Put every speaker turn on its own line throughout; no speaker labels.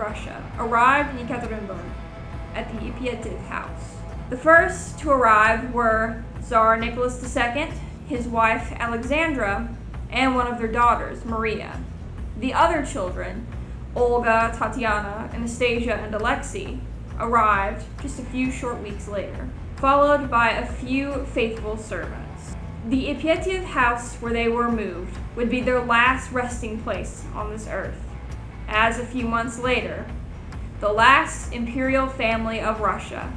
Russia arrived in Ekaterinburg at the Ipatiev house. The first to arrive were Tsar Nicholas II, his wife Alexandra, and one of their daughters, Maria. The other children, Olga, Tatiana, Anastasia, and Alexei, arrived just a few short weeks later, followed by a few faithful servants. The Ipatiev house where they were moved would be their last resting place on this earth, as a few months later, the last imperial family of Russia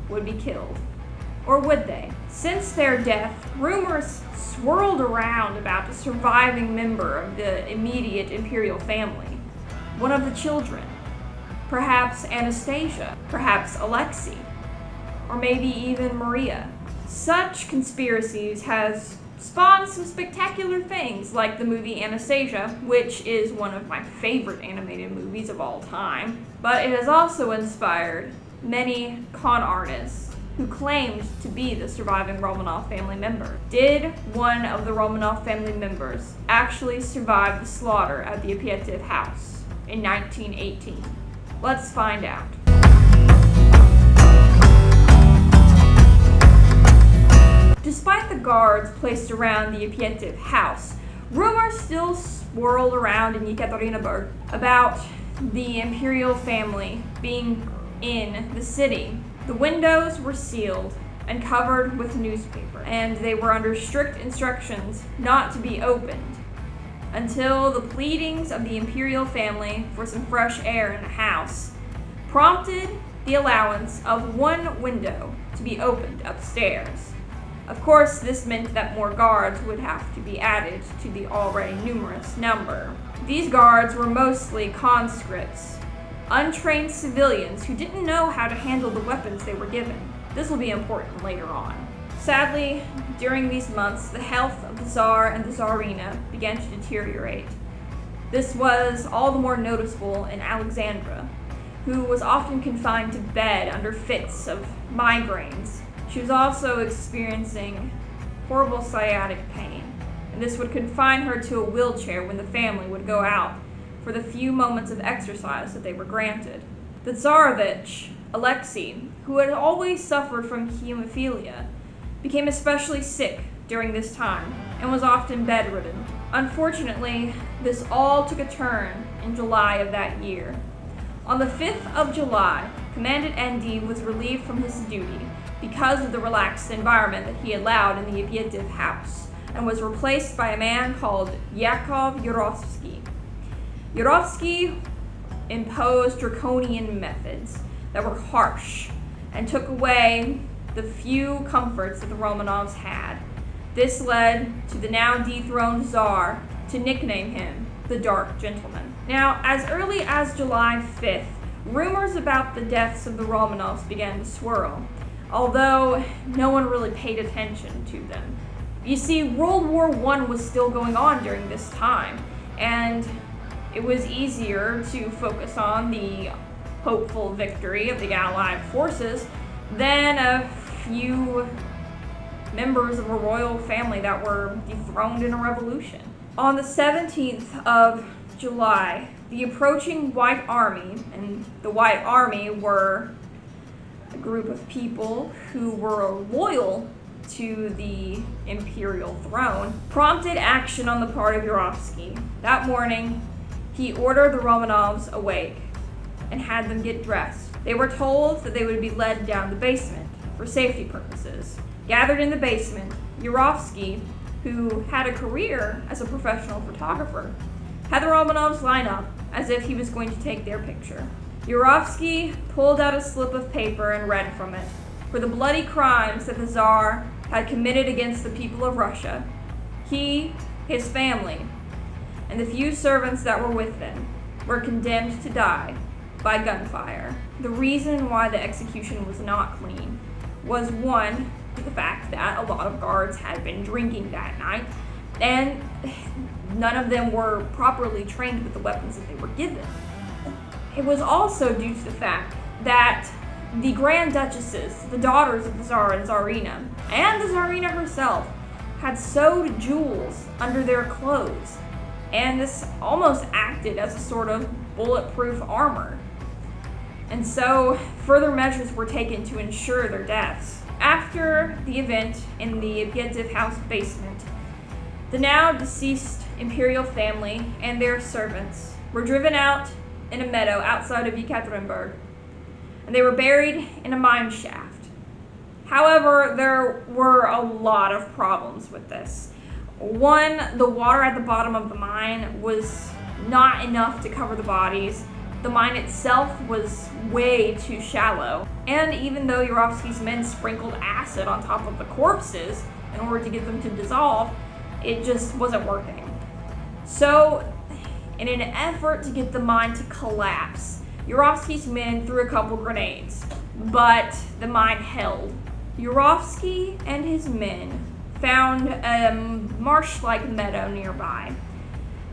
would be killed. Or would they? Since their death, rumors swirled around about the surviving member of the immediate imperial family, one of the children, perhaps Anastasia, perhaps Alexei, or maybe even Maria. Such conspiracies has spawned some spectacular things, like the movie Anastasia, which is one of my favorite animated movies of all time, but it has also inspired many con artists who claimed to be the surviving Romanov family member. Did one of the Romanov family members actually survive the slaughter at the Ipatiev house in 1918? Let's find out. Despite the guards placed around the Ipatiev house, rumors still swirled around in Ekaterinburg about the imperial family being in the city. The windows were sealed and covered with newspaper, and they were under strict instructions not to be opened until the pleadings of the imperial family for some fresh air in the house prompted the allowance of one window to be opened upstairs. Of course, this meant that more guards would have to be added to the already numerous number. These guards were mostly conscripts, untrained civilians who didn't know how to handle the weapons they were given. This will be important later on. Sadly, during these months, the health of the Tsar and the Tsarina began to deteriorate. This was all the more noticeable in Alexandra, who was often confined to bed under fits of migraines. She was also experiencing horrible sciatic pain, and this would confine her to a wheelchair when the family would go out for the few moments of exercise that they were granted. The Tsarevich, Alexei, who had always suffered from hemophilia, became especially sick during this time and was often bedridden. Unfortunately, this all took a turn in July of that year. On the 5th of July, Commandant ND was relieved from his duty because of the relaxed environment that he allowed in the Ipatiev house, and was replaced by a man called Yakov Yurovsky. Yurovsky imposed draconian methods that were harsh and took away the few comforts that the Romanovs had. This led to the now dethroned Tsar to nickname him the Dark Gentleman. Now, as early as July 5th, rumors about the deaths of the Romanovs began to swirl, although no one really paid attention to them. You see, World War I was still going on during this time, and it was easier to focus on the hopeful victory of the Allied forces than a few members of a royal family that were dethroned in a revolution. On the 17th of July, the approaching White Army, and the White Army were a group of people who were loyal to the imperial throne, prompted action on the part of Yurovsky. That morning, he ordered the Romanovs awake and had them get dressed. They were told that they would be led down the basement for safety purposes. Gathered in the basement, Yurovsky, who had a career as a professional photographer, had the Romanovs line up as if he was going to take their picture. Yurovsky pulled out a slip of paper and read from it. For the bloody crimes that the Tsar had committed against the people of Russia, he, his family, and the few servants that were with them were condemned to die by gunfire. The reason why the execution was not clean was, one, the fact that a lot of guards had been drinking that night, and none of them were properly trained with the weapons that they were given. It was also due to the fact that the Grand Duchesses, the daughters of the Tsar and Tsarina, and the Tsarina herself, had sewed jewels under their clothes, and this almost acted as a sort of bulletproof armor. And so further measures were taken to ensure their deaths. After the event in the Pietiev house basement, the now deceased imperial family and their servants were driven out in a meadow outside of Yekaterinburg, and they were buried in a mine shaft. However, there were a lot of problems with this. One, the water at the bottom of the mine was not enough to cover the bodies. The mine itself was way too shallow. And even though Yurovsky's men sprinkled acid on top of the corpses in order to get them to dissolve, it just wasn't working. So, in an effort to get the mine to collapse, Yurovsky's men threw a couple grenades, but the mine held. Yurovsky and his men found a marsh-like meadow nearby.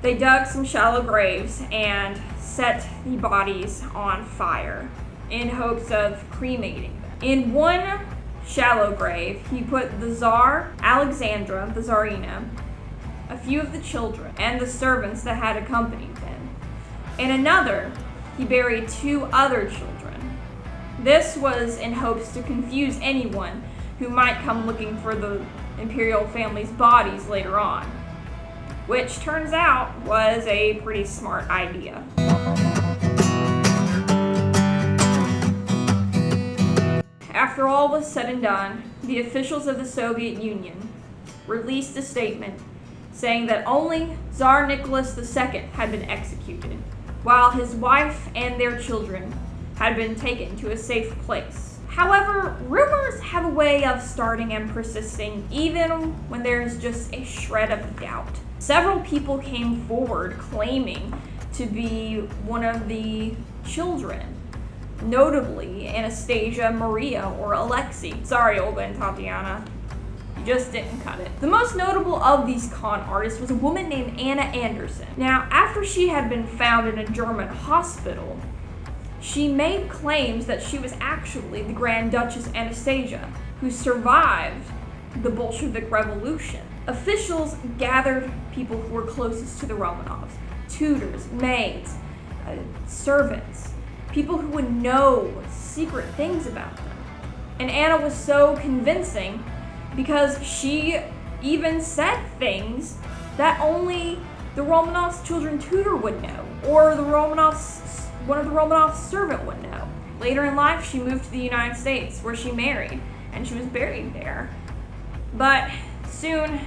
They dug some shallow graves and set the bodies on fire in hopes of cremating them. In one shallow grave, he put the Tsar, Alexandra, the Tsarina, a few of the children, and the servants that had accompanied them. In another, he buried 2 other children. This was in hopes to confuse anyone who might come looking for the imperial family's bodies later on, which turns out was a pretty smart idea. After all was said and done, the officials of the Soviet Union released a statement saying that only Tsar Nicholas II had been executed, while his wife and their children had been taken to a safe place. However, rumors have a way of starting and persisting even when there is just a shred of doubt. Several people came forward claiming to be one of the children, notably Anastasia, Maria, or Alexei. Sorry, Olga and Tatiana. You just didn't cut it. The most notable of these con artists was a woman named Anna Anderson. Now, after she had been found in a German hospital, she made claims that she was actually the Grand Duchess Anastasia, who survived the Bolshevik Revolution. Officials gathered people who were closest to the Romanovs, tutors, maids, servants, people who would know secret things about them. And Anna was so convincing because she even said things that only the Romanovs' children tutor would know, or one of the Romanovs' servant would know. Later in life, she moved to the United States, where she married, and she was buried there. But soon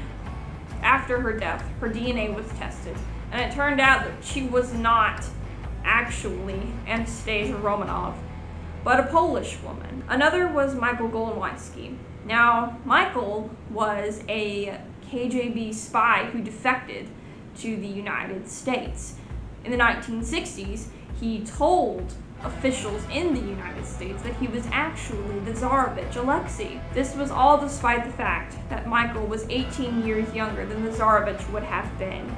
after her death, her DNA was tested, and it turned out that she was not actually Anastasia Romanov, but a Polish woman. Another was Michael Golonwski. Now, Michael was a KGB spy who defected to the United States. In the 1960s, he told officials in the United States that he was actually the Tsarevich Alexei. This was all despite the fact that Michael was 18 years younger than the Tsarevich would have been.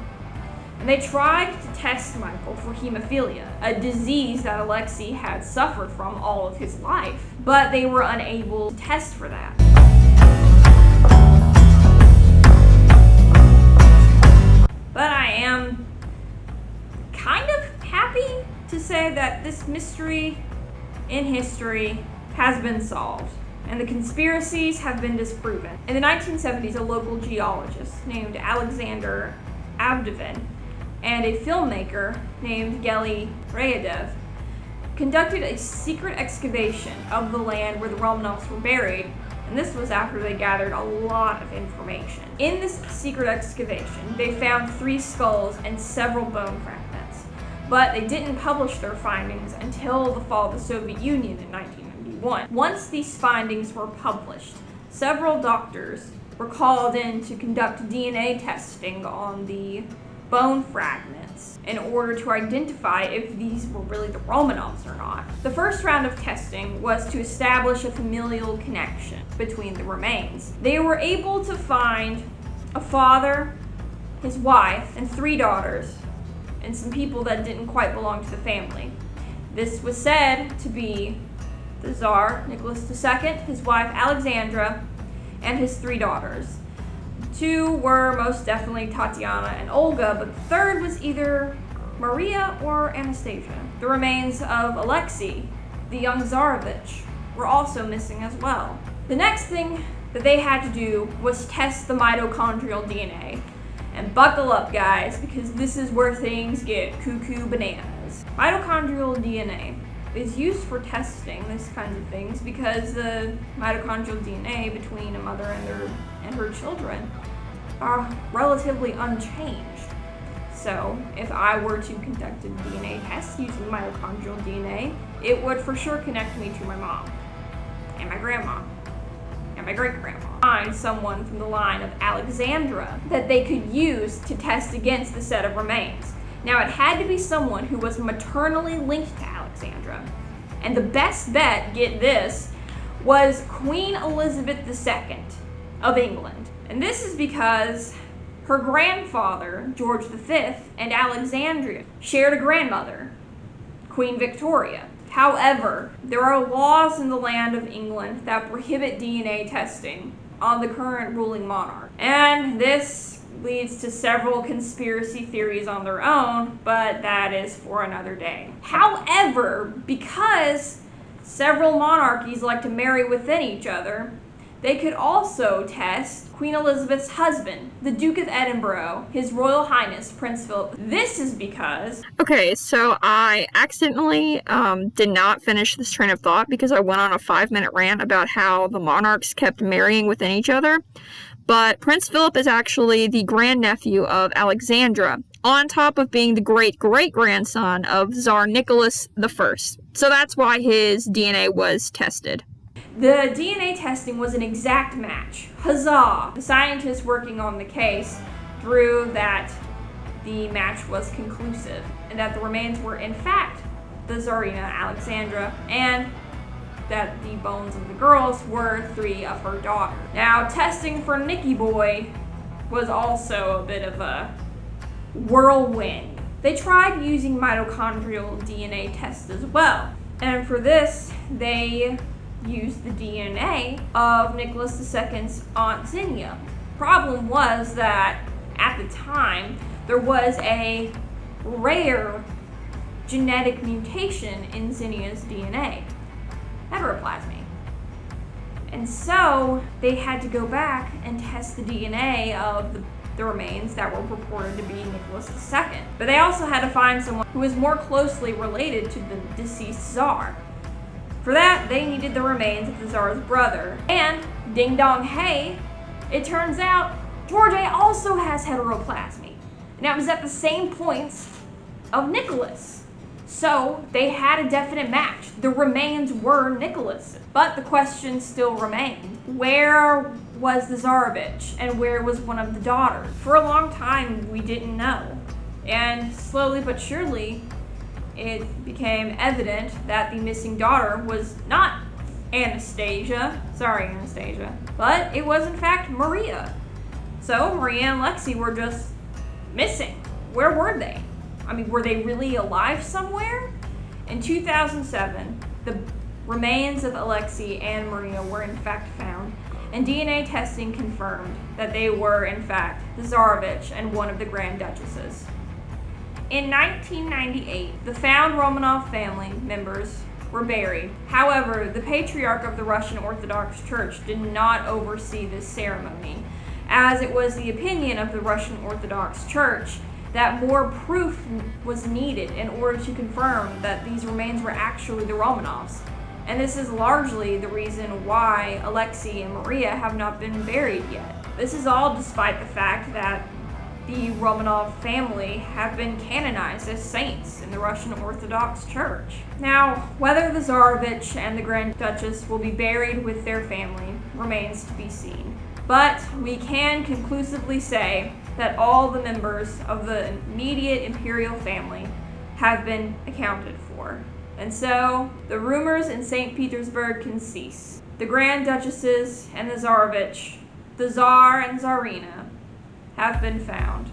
And they tried to test Michael for hemophilia, a disease that Alexei had suffered from all of his life, but they were unable to test for that. But I am kind of happy to say that this mystery in history has been solved, and the conspiracies have been disproven. In the 1970s, a local geologist named Alexander Avdevin and a filmmaker named Geli Rayadev conducted a secret excavation of the land where the Romanovs were buried, and this was after they gathered a lot of information. In this secret excavation, they found 3 skulls and several bone fragments, but they didn't publish their findings until the fall of the Soviet Union in 1991. Once these findings were published, several doctors were called in to conduct DNA testing on the bone fragments in order to identify if these were really the Romanovs or not. The first round of testing was to establish a familial connection between the remains. They were able to find a father, his wife, and 3 daughters, and some people that didn't quite belong to the family. This was said to be the Tsar Nicholas II, his wife Alexandra, and his 3 daughters. 2 were most definitely Tatiana and Olga, but the third was either Maria or Anastasia. The remains of Alexei, the young Tsarevich, were also missing as well. The next thing that they had to do was test the mitochondrial DNA. And buckle up, guys, because this is where things get cuckoo bananas. Mitochondrial DNA is used for testing these kinds of things because the mitochondrial DNA between a mother and her children are relatively unchanged. So if I were to conduct a DNA test using mitochondrial DNA, it would for sure connect me to my mom and my grandma and my great-grandma. Find someone from the line of Alexandra that they could use to test against the set of remains. Now, it had to be someone who was maternally linked to Alexandra. And the best bet, get this, was Queen Elizabeth II of England. And this is because her grandfather, George V, and Alexandria shared a grandmother, Queen Victoria. However, there are laws in the land of England that prohibit DNA testing on the current ruling monarch. And this leads to several conspiracy theories on their own, but that is for another day. However, because several monarchies like to marry within each other, they could also test Queen Elizabeth's husband, the Duke of Edinburgh, His Royal Highness Prince Philip. This is because...
Okay, so I accidentally did not finish this train of thought because I went on a 5-minute rant about how the monarchs kept marrying within each other. But Prince Philip is actually the grandnephew of Alexandra, on top of being the great-great-grandson of Tsar Nicholas I. So that's why his DNA was tested.
The DNA testing was an exact match. Huzzah! The scientists working on the case proved that the match was conclusive and that the remains were in fact the Tsarina Alexandra and that the bones of the girls were 3 of her daughters. Now, testing for Nicky Boy was also a bit of a whirlwind. They tried using mitochondrial DNA tests as well, and for this they used the DNA of Nicholas II's Aunt Xenia. Problem was that at the time there was a rare genetic mutation in Xenia's DNA, heteroplasmy. And so they had to go back and test the DNA of the remains that were purported to be Nicholas II. But they also had to find someone who was more closely related to the deceased Tsar. For that, they needed the remains of the Tsar's brother. And, ding dong hey, it turns out George A also has heteroplasmy. And that was at the same points of Nicholas. So, they had a definite match. The remains were Nicholas. But the question still remained. Where was the Tsarevich and where was one of the daughters? For a long time, we didn't know. And slowly but surely, it became evident that the missing daughter was not Anastasia, but it was in fact Maria. So Maria and Lexi were just missing. Where were they? I mean, were they really alive somewhere? In 2007, the remains of Alexei and Maria were in fact found, and DNA testing confirmed that they were in fact the Tsarevich and one of the Grand Duchesses. In 1998, the found Romanov family members were buried. However, the Patriarch of the Russian Orthodox Church did not oversee this ceremony, as it was the opinion of the Russian Orthodox Church that more proof was needed in order to confirm that these remains were actually the Romanovs. And this is largely the reason why Alexei and Maria have not been buried yet. This is all despite the fact that the Romanov family have been canonized as saints in the Russian Orthodox Church. Now, whether the Tsarevich and the Grand Duchess will be buried with their family remains to be seen. But we can conclusively say that all the members of the immediate imperial family have been accounted for. And so, the rumors in St. Petersburg can cease. The Grand Duchesses and the Tsarevich, the Tsar and Tsarina, have been found.